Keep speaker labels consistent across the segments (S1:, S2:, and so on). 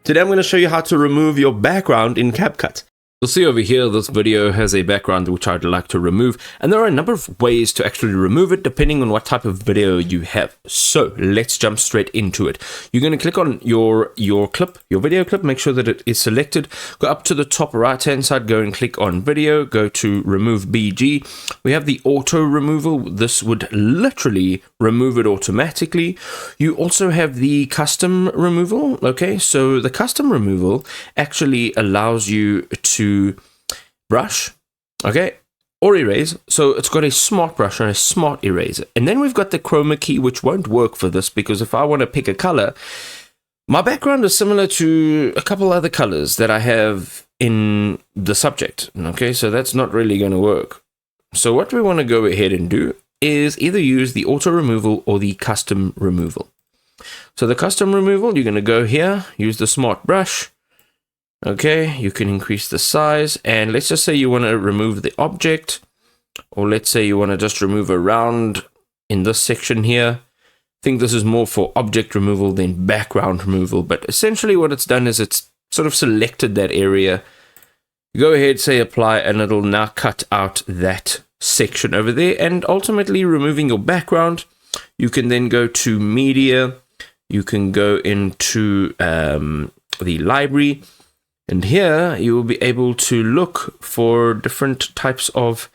S1: Today I'm going to show you how to remove your background in CapCut. You'll see over here, this video has a background which I'd like to remove, and there are a number of ways to actually remove it depending on what type of video you have. So let's jump straight into it. You're going to click on your video clip, make sure that it is selected, go up to the top right hand side, go and click on video, go to remove BG. We have the auto removal. This would literally remove it automatically. You also have the custom removal. Okay, so the custom removal actually allows you to brush, okay, or erase. So it's got a smart brush and a smart eraser. And then we've got the Chroma Key, which won't work for this because if I want to pick a color, my background is similar to a couple other colors that I have in the subject. Okay, so that's not really going to work. So what we want to go ahead and do is either use the auto removal or the custom removal. So the custom removal, you're going to go here, use the smart brush. Okay, you can increase the size, and let's just say you want to remove the object, or let's say you want to just remove a round in this section here. I think this is more for object removal than background removal, but essentially what it's done is it's sort of selected that area. Go ahead, say apply, and it'll now cut out that section over there, and ultimately removing your background. You can then go to media, you can go into the library, and here you will be able to look for different types of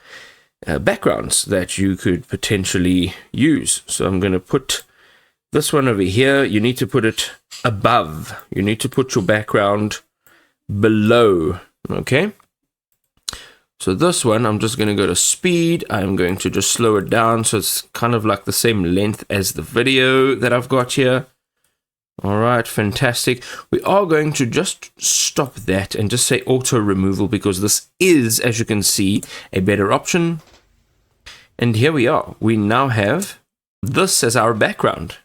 S1: backgrounds that you could potentially use. So I'm going to put this one over here. You need to put it above. You need to put your background below. Okay. So this one, I'm just going to go to speed. I'm going to just slow it down so it's kind of like the same length as the video that I've got here. All right, fantastic. We are going to just stop that and just say auto removal because this is, as you can see, a better option. And here we are. We now have this as our background.